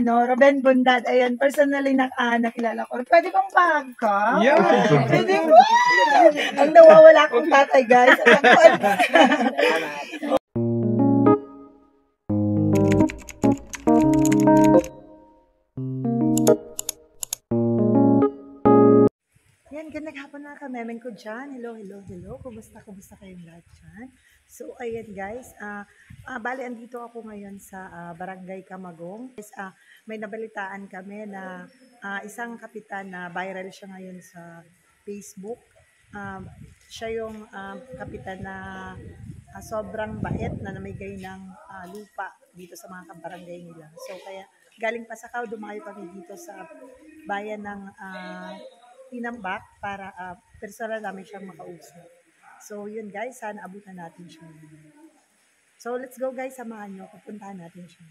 Ruben Bundad. Ayan, personally nakilala ko. Pwede kong pahagka? Yeah! Pwede mo? Ang nawawala kong tatay, guys. Yan, gandang hapon mga kamemeng ko dyan. Hello. Kumusta kayong lahat dyan? So, ayan guys. Bali, andito ako ngayon sa Barangay Camagong. May nabalitaan kami na isang kapitan na viral siya ngayon sa Facebook. Siya yung kapitan na sobrang bait na namigay ng lupa dito sa mga kabarangay nila. So, kaya galing Pasakaw, dumayo kami dito sa bayan ng Tinambak para personal namin siyang makausap. So, yun guys, sana abutan natin siya. So, let's go guys, samahan nyo, papuntahan natin siya.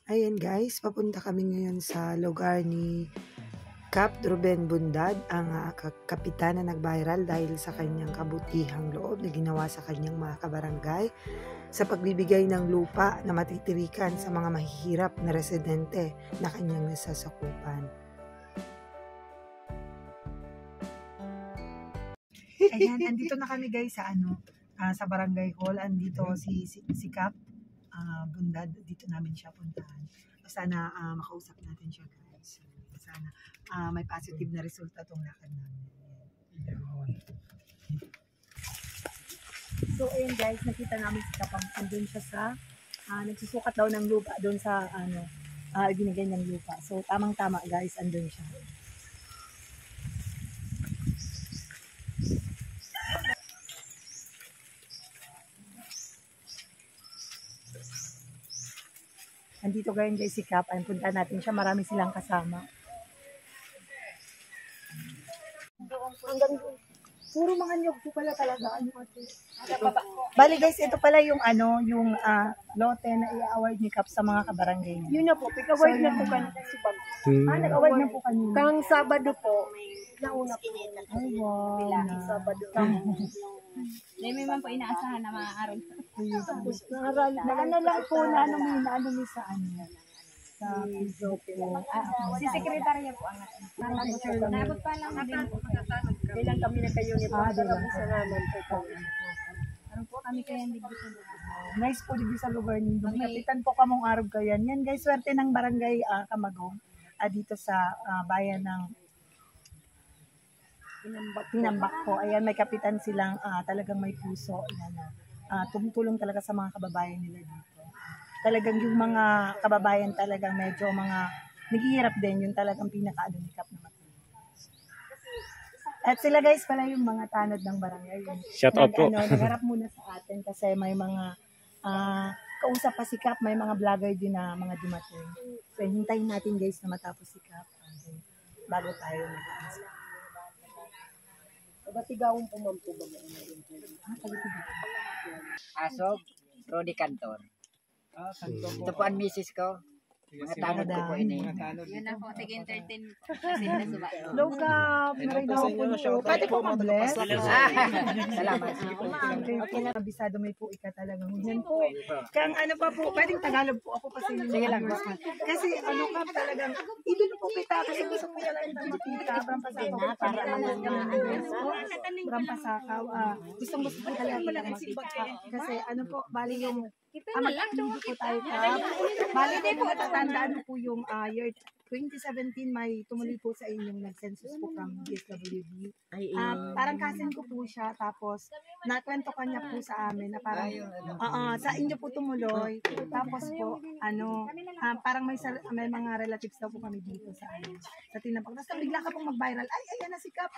Ayan guys, papunta kami ngayon sa lugar ni Cap Ruben Bundad, ang kapitan na nag-viral dahil sa kanyang kabutihang loob na ginawa sa kanyang mga kabarangay sa pagbibigay ng lupa na matitirikan sa mga mahihirap na residente na kanyang nasasakupan. Ayan, andito na kami guys sa sa Barangay Hall. Andito si Cap Bundad. Dito namin siya puntahan. Sana makausap natin siya guys. Sana may positive na resulta tong lakad namin. So ayun guys, nakita namin si Cap, andun siya sa nagsusukat daw ng lupa doon sa ibinigay ng lupa. So tamang-tama guys, andun siya. Andito ngayon guys si Cap, ay punta natin siya, marami silang kasama. Hanggang puro mga nyog po pala talaga. Bali guys, ito pala yung yung lote na i-award ni Cap sa mga kabarangay niya. Yun na po, pig-award na po kanina si Bag. Nag-award na po kanina. Kang Sabado po, nauna po. Ay, wow. Sabado. May man po inaasahan na maaaral. Tapos naral Na lang po na may sa sa Facebook. Si sekretarya po ang naabot pa lang din po. kailan kami na kayo ni Bag. Salamat po. Ano po kami kaya hindi dito. Nice po dito sa lugar ninyo. Kapitan po kamong araw kayan. Yan guys, swerte ng barangay Camagong dito sa bayan ng Tinambak po. Ayan, may kapitan silang talagang may puso. Ayan, tumutulong talaga sa mga kababayan nila dito. Talagang yung mga kababayan talagang medyo mga naghihirap din. Yung talagang pinaka-ni Cap na matulong. At sila guys pala yung mga tanod ng barangay. Shout out po. Nagharap muna sa atin kasi may mga kausap pa si Cap, may mga vlogger din na mga dumating. So hintayin natin guys na matapos si Cap bago tayo mag-aasal. Batigawon po man po ba? Asog, Rodi Cantor. Ito po ang misis ko. Mga tanod ko po ini. Yun na po, tig-entertain po. Kasi nasuba. Hello Cap, maray daw po. Pwede po mag-bless. Salamat. Abisado may po ika talagang yan po. Kang pa po, pwedeng Tagalog po ako kasi yung Sige lang. Kasi Cap talagang, ibig po kita kasi gusto ko lang yung kita. Brampasakaw. Para Brampasakaw. Gustong-gusto ko talaga makita. Kasi po, bali yung magkakaligo po tayo Cap. Bali din po natatandaan po yung year 2017 may tumuli po sa inyong nag-census po from DSWD. Parang cousin ko po siya, tapos nakwento kanya po sa amin na parang sa inyo po tumuloy. Tapos po parang may mga relatives daw po kami dito sa Tinambak. Tapos bigla ka pong mag-viral. Ay, ayan na si Cap,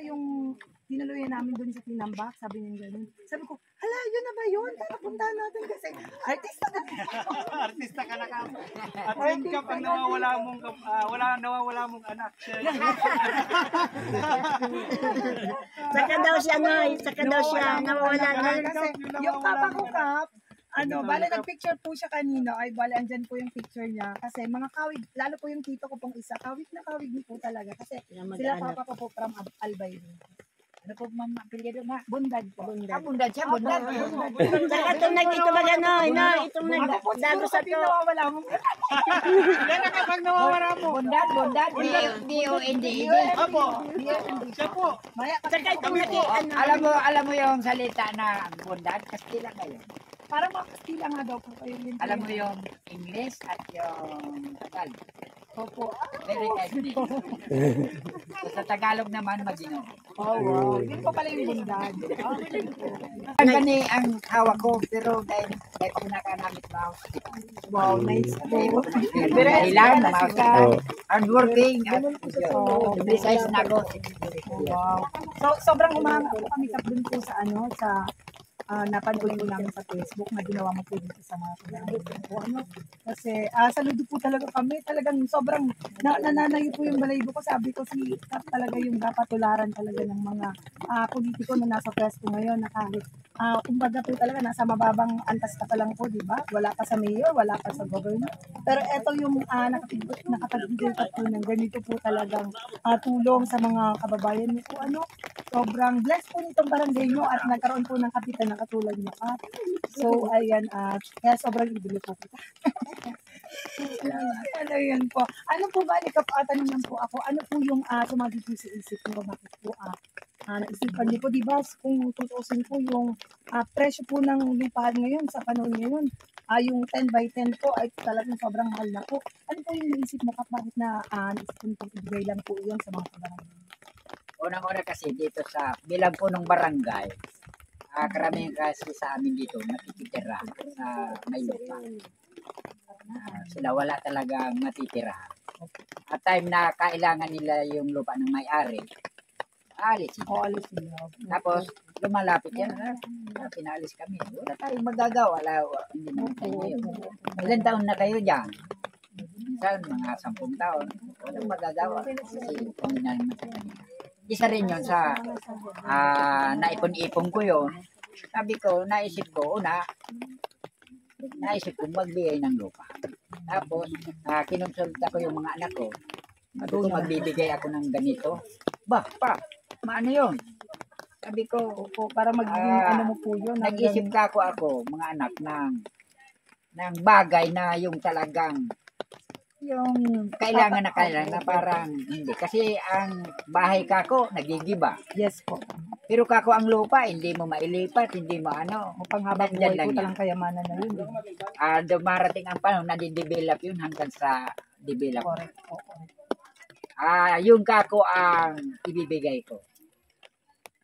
yung tinuluyan namin doon sa Tinambak, sabi niya gano'n. Sabi ko, hala, yun na ba yun? Tara, puntahan natin kasi artista na. Artista ka na ka. At yun kapag nawawala mong anak. Saka daw siya nawawala na. Kasi yung papa ko Cap, bale nag-picture po siya kanina, ay bale andyan po yung picture niya kasi mga kawig, lalo po yung tito ko pong isa, kawig na kawig niyo po talaga kasi sila papa ko po from Albay. Ano po ma'am apelyido nga? Bundad po. Bundad siya, bundad. Saka itong ito ba gano'n? Itong nagdago sa to. Nawawala mo. Yan ang kapag nawawala mo. Bundad, B-O-N-D-E-D. Opo. Siya po. Saka itong Alam mo yung salita na bundad, Kastila kayo. parang mga Kastila nga daw po kayo. Alam mo yung English at yung Tagalog. Opo. Very kindly. Sa Tagalog naman, Magino. Oh, wow. Yun po pala yung bundad. Ang gani ang hawak ko, pero dahil pinakanamit na ako. Wow, nice po. Pero ilan, hardworking, at precise na ako. Wow. So, sobrang umahanga po kami sa dun po sa napanood po namin sa Facebook na ginawa mo po dito sa mga kailangan po. Kasi saludo po talaga kami. Talagang sobrang nananayo po yung balayibo ko. Sabi ko si Kap talaga yung kapatularan talaga ng mga politiko na nasa pwesto ngayon na kahit kumbaga po talaga nasa mababang antas ka pa lang po, di ba? Wala pa sa mayor, wala pa sa governor. Pero eto yung nakapagbigay ka po ng ganito po talagang tulong sa mga kababayan niyo po. Sobrang blessed po nitong barangay nyo at nagkaroon po ng kapitan na katulad niyo. So, ayan, kaya sobrang ibili po kita. Ano yan po? Ano po ba, tanong po ako, ano po yung sumagi po sa isip niyo? Bakit po naisipan niyo po, di ba, kung tutusin po yung presyo po ng lupahan ngayon sa panahon ngayon, yung 10 by 10 po ay talagang sobrang mahal na po. Ano po yung naisip mo bakit na naisip po ibigay lang po yun sa mga kabarangay? Unang-una kasi dito sa bilang po ng barangay, karamihan kasi sa amin dito natitira sa may lupa. Sila wala talagang matitira. At time na kailangan nila yung lupa ng may-ari, alis sila. Tapos lumalapit yan, pinalis kami. Wala tayong magagawa, hindi naman tayo ngayon. Ilan taon na kayo dyan? Minsan mga 10 taon, walang magagawa kasi hindi na naman tayo. Isa rin yun sa naipon-ipon ko yun. Sabi ko, naisip ko magbigay ng lupa. Tapos, kinonsulta ko yung mga anak ko. Sabi ko, magbibigay ako ng ganito. Maano yun? Sabi ko, para magiging mo po yun. nag-isip ka ako, mga anak, ng bagay na yung talagang yung kailangan na parang hindi. Kasi ang bahay kako, nagigiba. Yes po. Pero kako ang lupa, hindi mo mailipat, hindi mo Panghabang buhay po talang kayamanan na yun. Dumarating ang panahon na di-develop yun hanggang sa develop. Correct. Yung kako ang ibibigay ko.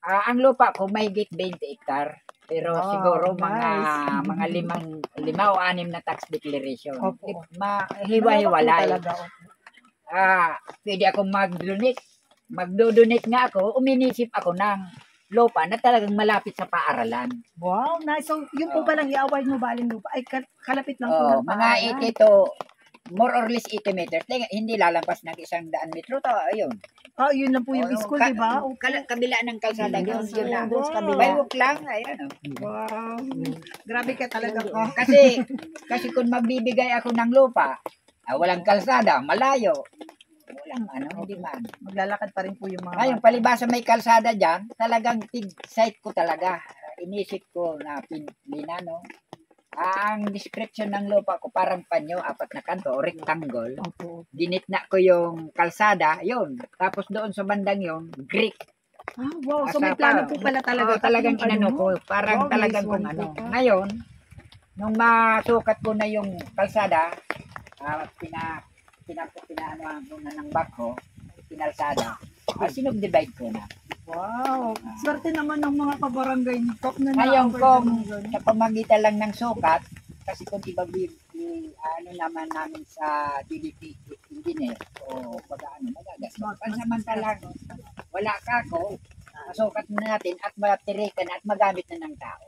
Ang lupa ko may 20 hektar. Pero siguro nice. mga 5 o 6 na tax declaration. Opo. Hiwa-hiwalay. Pwede akong mag-donate. Magdo-donate nga ako, uminisip ako ng lupa na talagang malapit sa paaralan. Wow, nice. So, yun po palang i-award mo baling lupa. Ay, kalapit lang po ng Mga paaralan. 80 to, more or less 80 meters. Hindi lalampas ng 100 metro. Ayun. Yun lang po yung school, di ba? Kabila ng kalsada yun. Yun lang. Wow. By walk lang. Ayan. Wow. Grabe ka talaga po. Kasi kung magbibigay ako ng lupa, walang kalsada, malayo. Walang hindi man. Maglalakad pa rin po yung mga Ngayon, palibasa may kalsada dyan, talagang site ko talaga. Inisip ko na pinano. Ang description ng lupa ko parang panyo, 4 na kanto, rectangle. Dinitna ko yung kalsada, yun. Tapos doon sa bandang yun, Greek. Wow, so may plano po pala talaga. Talagang inano ko, parang talagang kung ano. Ngayon, nung masukat ko na yung kalsada, pinaano ko na ng bako, pinalsada, sinubdivide ko na. Wow. Swerte naman ng mga kabarangay ni Kop na Ngayon kung sa pamagitan lang ng sukat, kasi kung naman namin sa DDP engineer o magagas. Pansamantalang wala ka ako, masukat na natin at matirikan at magamit na ng tao.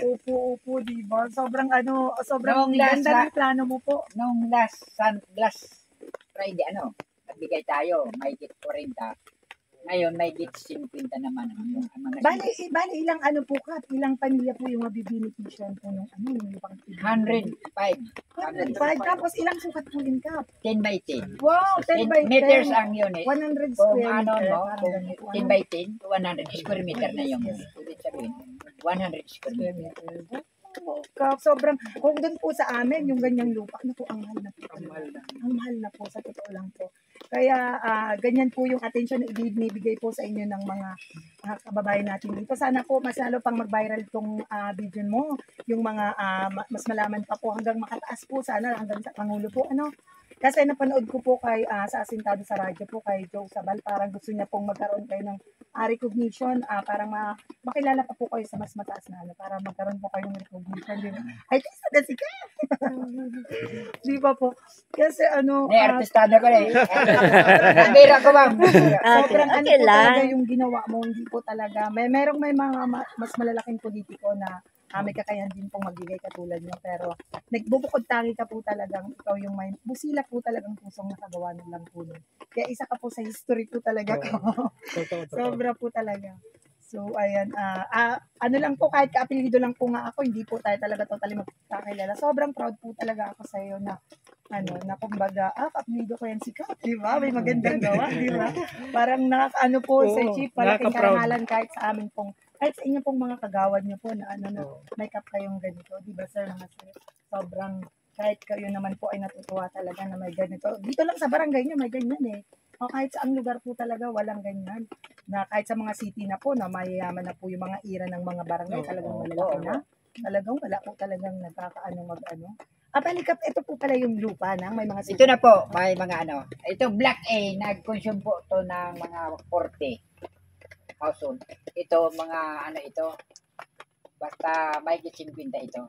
Upo, di ba? Sobrang Noong ganda ng plano mo po. Nung last Friday, nagbigay tayo, may 40. Ngayon, may git 50 naman ang mga Bali, ilang ano po ka? Ilang pamilya po yung mabibinipisyon po nung ano, yung lupang 105. 105. Tapos ilang sukat po yun ka? 10 by 10. Wow, 10 by 10. Meters ang unit. 100 Kung square ano, meter. no? Parang Kung ganito. 10 by 10, 100 square meter na yung ibig sabihin. 100 square meter. Sobrang, kung doon po sa amin, yung ganyang lupa, ano po, ang mahal na po. Ang mahal na po, sa totoo lang po. Kaya, ganyan po yung attention na ibibigay po sa inyo ng mga kababayan natin dito. Sana po, mas lalo pang mag-viral itong video mo. Yung mga, mas malaman pa po hanggang makataas po, sana hanggang sa Pangulo po, ano. Kasi napanood ko po kay, sa Asintado sa radyo po, kay Joe Sabal, parang gusto niya pong magkaroon kayo ng recognition, parang makilala pa po kayo sa mas mataas na ano, para magkaroon po kayo ng recognition. Di ba? Ay, kasi na si Kat! Di ba po? Kasi ano, May artistado ko eh. Bira ko, ma'am. sobrang ano okay po lang. talaga yung ginawa mo, hindi po talaga. May mga mas malalaking politiko na may kakayahan din pong magbigay katulad nyo. Pero nagbubukod tangi ka po talagang ikaw yung may busila po talagang pusong nakagawa ng lampunin. Kaya isa ka po sa history po talaga ko. Sobra po talaga. So, ayan. Ano lang po, kahit kaapelido lang po nga ako, hindi po tayo talaga totally magkakilala. Sobrang proud po talaga ako sa iyo na na kumbaga, kaapelido ko yan si Kat, di ba? May magandang gawa, di ba? Parang nakakaano po sa Chief, malaking karangalan kahit sa amin pong, kahit sa inyo pong mga kagawad nyo po na may cup kayong ganito, di ba sir, mga sir? Sobrang, kahit kayo naman po ay natutuwa talaga na may ganito. Dito lang sa barangay nyo, may ganyan eh. O kahit sa ang lugar po talaga, walang ganyan. Na kahit sa mga city na po, na mayayaman na po yung mga ira ng mga barangay, talagang malalaki na. Talagang wala po talagang nagkakaano mag-ano. Palikap, ito po pala yung lupa na may mga Ito na po, may mga ano. Ito, Black A, nag-consume po ito ng mga 40 household. Ito, mga ano ito, basta may 50 ito.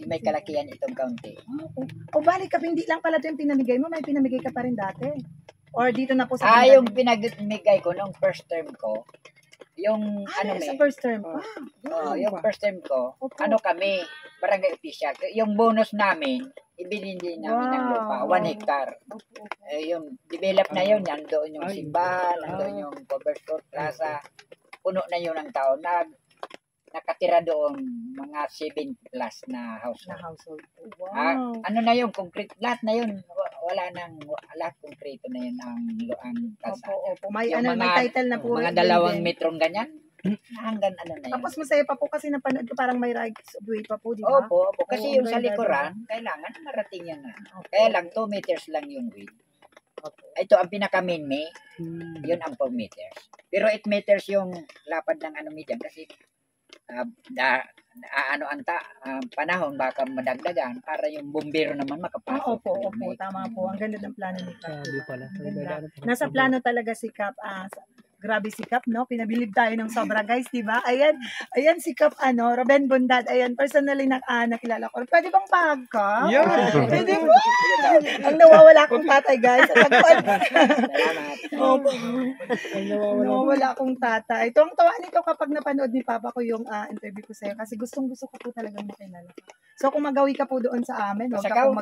May kalakihan itong county. O balikap, hindi lang pala ito yung pinamigay mo, may pinamigay ka pa rin dati. Or dito na po sa Yung pinagmigay ko nung first term ko, yung sa first term. yung first term ko, Opo. ano kami, barangay official. Yung bonus namin, ibinili namin ng lupa, 1 hectare. Yung develop na yun, nandoon yung simbahan, nandoon yung covered plaza, puno na yun ng tao. Nakatira doon mga 7 plus na household. household. Wow. Ano na yun, concrete, lahat na yun, lahat konkreto na yun ang kalsada. Opo. May, Yung may title na po. mga 2 metrong ganyan, hanggang ano na yun. Tapos masaya pa po kasi napanood ko parang may rights of way pa po, di ba? Opo. Kasi Oo, yung sa ganda, likuran, kailangan marating yan na. Kaya lang, 2 meters lang yung width. Ito ang pinaka-main may, yun ang 4 meters. Pero 8 meters yung lapad ng medium kasi panahon baka madagdagan para yung bumbero naman makapasok. Opo, tama po. Ang ganda ng plano ni Kap. Di pala. Ganda. Nasa plano talaga si Kap. Grabe si Kap, no? Pinabilib tayo ng sobra, guys, di ba? Ayan si Kap, Ruben Bondad. Ayan, personally nakilala ko. Pwede bang pahag ka? Yeah. Pwede mo? Ang nawawala kong tatay, guys. Salamat. Opo. Nawawala akong tatay. Ito ang tawa nito kapag napanood ni Papa ko yung interview ko sa'yo kasi gustong-gusto ko po talagang makilala ka. So kung magawi ka po doon sa amin, huwag ka po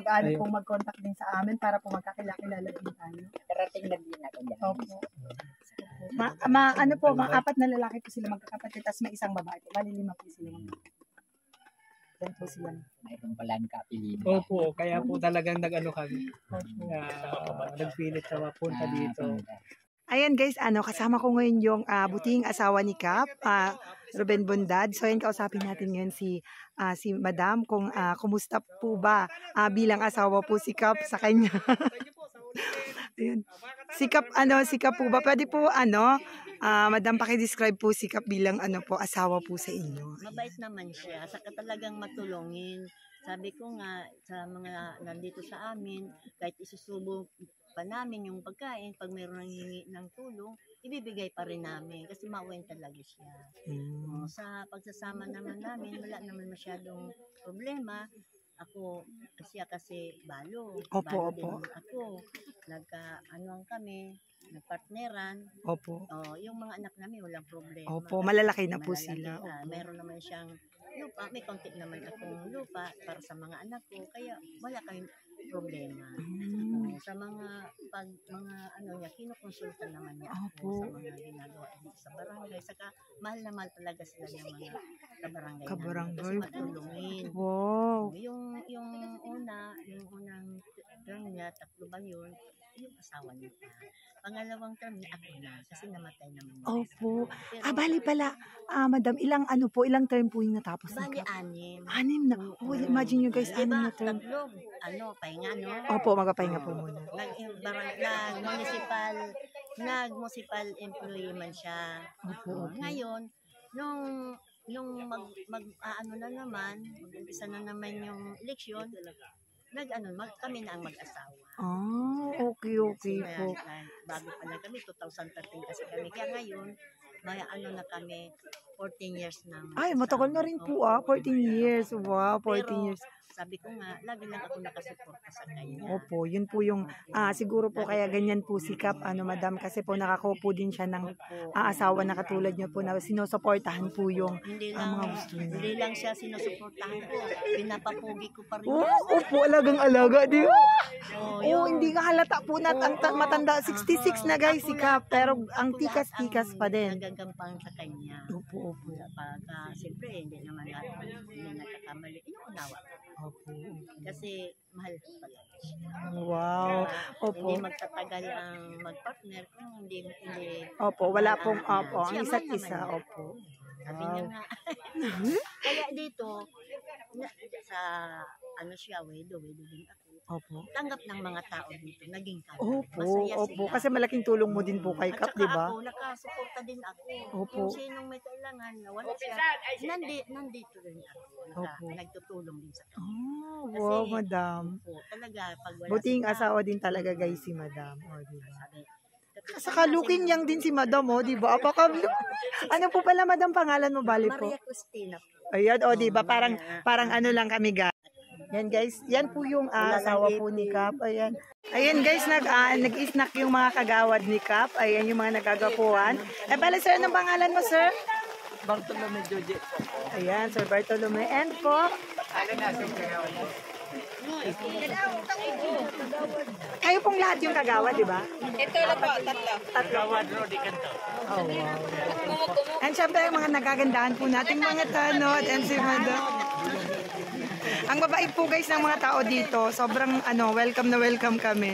mag-contact din sa amin para po magkakilala din tayo. Karating na din ako dyan. Opo. Mga 4 na lalaki po sila magkakapatid, tapos may isang babae po. Bali 5 po sila. Yan po sila. Mayroon pala ang kapilin. Opo, kaya po talagang nag-ano kami. Nagpilit sa mapunta dito. Ayan guys, kasama ko ngayon yung buting asawa ni Kap, Ruben Bondad. So ayan, kausapin natin ngayon si Madam kung kumusta po ba bilang asawa po si Kap sa kanya. Ayun. Si Kap po ba? Pwede po Madam, paki-describe po si Kap bilang po asawa po sa inyo. Mabait naman siya, saka talagang matulungin. Sabi ko nga sa mga nandito sa amin, kahit isusubo pa namin yung pagkain, pag mayroon nang hingi ng tulong, ibibigay pa rin namin kasi mauwin talaga siya. Sa pagsasama naman namin, wala naman masyadong problema. Ako, kasi balo. Opo. Din ako. Nagka-anuan kami, nagpartneran. Opo. Yung mga anak namin, walang problema. Opo, malalaki na po sila. Meron naman siyang lupa, may konti naman akong lupa para sa mga anak ko, kaya wala kaming problema. sa mga mga ano niya, kinukonsulta naman niya Opo. ako sa mga ginagawa dito sa barangay. Saka mahal na mahal talaga sila ng mga kabarangay. Kabarangay. Kasi matulungin. Wow. Yung unang term niya, 3 ba yun? Yung asawa niya pa. Pangalawang term niya, ako na. Kasi namatay naman niya. Opo. Pero, Bali pala, madam, ilang term po yung natapos na bali, Kap? 6. 6 na. Oh, imagine nyo guys, 6 Diba, na term. 3, pahinga, no? Opo, magapahinga po muna. Nag-municipal employee man siya. Opo, opo. Ngayon, nung ano na naman, mag-umpisa na naman yung eleksyon, kami na ang mag-asawa. Okay Kaya, po. bago pa lang kami, 2013 kasi kami. Kaya ngayon, may na kami, 14 years na. Ay, matagal na rin po 14 years. Wow, 14 Pero, years. sabi ko nga, lagi lang ako nakasuporta sa kanya. Opo, yun po yung, siguro po kaya ganyan po si Kap, madam, kasi po nakakuha po din siya ng asawa na katulad niyo po na sinusuportahan po yung Hindi mga gusto niya. Hindi lang siya sinusuportahan ko. Pinapapugi ko pa rin. Opo, alagang-alaga, di ba? Yun. Hindi ka halata po na matanda, 66 na guys si Kap, pero ang tikas-tikas pa din. Nagagampang sa kanya. Opo. Pagka, siyempre, hindi naman natin hindi nagkakamali. Inuunawa ko. Kasi mahal ko pala siya. Wow. Opo. Hindi magtatagal ang mag-partner kung hindi. Opo, wala pong, Siya, ang isa't mahal isa, naman. opo. Sabi niya nga. Kaya dito, sa siya, widow din ako. Opo. Tanggap ng mga tao dito, naging kami. Opo. Kasi malaking tulong mo din po kay Kap, di ba? At saka ako, nakasuporta din ako. Opo. Kung sinong may kailangan, wala siya, nandito rin ako. Opo. Nagtutulong din sa kanya. Wow, madam. Opo, talaga, pag wala Buting sila, asawa din talaga guys si madam. O, di ba? sabi, Saka looking yang din si madam, di ba? Ano po pala madam, pangalan mo bali po? Maria Cristina po. Ayan, di ba? Parang ano lang kami guys. Yan guys, yan po yung asawa po ni Kap. Ayan. Ayan guys, nag-snack yung mga kagawad ni Kap. Ayan yung mga nagagapuan. Bale sir, anong pangalan mo sir? Bartolome Joje. Ayan, Sir Bartolome. And po, kayo pong lahat yung kagawad, di ba? Ito lang po, tatlo. Gawad Rodi Canto. Oh, wow. And syempre, yung mga nagagandahan po nating mga tanod and si Madam. Ang babait po guys ng mga tao dito. Sobrang welcome na welcome kami.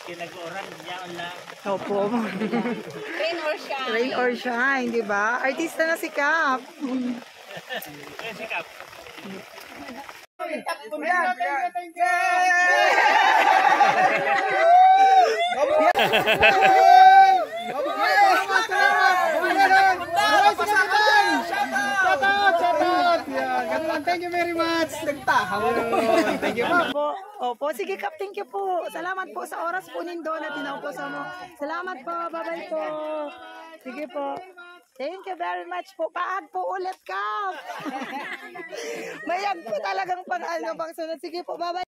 Kinag-oran, yaon lang. Opo. Rain or shine. Rain or shine, di ba? Artista na si Kap. Kasi Kap. Thank you very much. Thank you. Opo, sige Kap, thank you po. Salamat po sa oras po nindo na tinaupo sa mo. Salamat po, bye-bye po. Sige po. Thank you very much po. Paag po ulit, Kap. Mayag po talagang pang sunod. Sige po, bye-bye.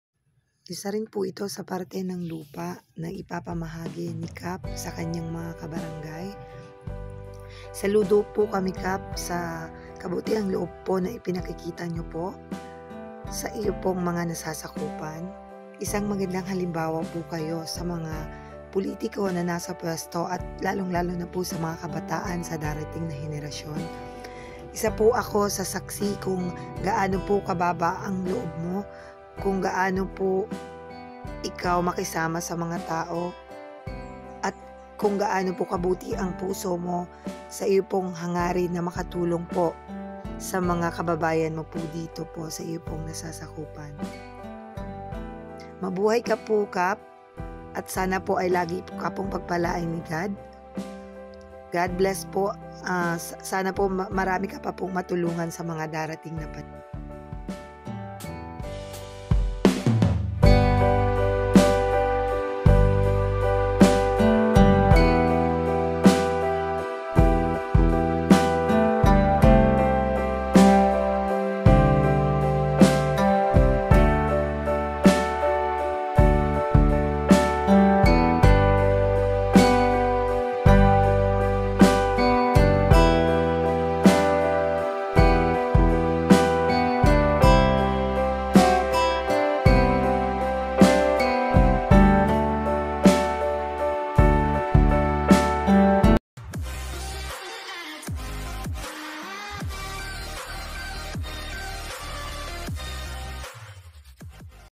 Isa rin po ito sa parte ng lupa na ipapamahagi ni Kap sa kanyang mga kabarangay. Saludo po kami Kap sa kabutiang loob po na ipinakikita nyo po sa iyo pong mga nasasakupan. Isang magandang halimbawa po kayo sa mga politiko na nasa pwesto at lalong-lalo na po sa mga kabataan sa darating na henerasyon. Isa po ako sa saksi kung gaano po kababa ang loob mo, kung gaano po ikaw makisama sa mga tao, at kung gaano po kabuti ang puso mo sa iyo pong hangarin na makatulong po sa mga kababayan mo po dito po sa iyo pong nasasakupan. Mabuhay ka po, Kap, at sana po ay lagi po ka pong pagpalain ni God. God bless po. Sana po marami ka pa pong matulungan sa mga darating na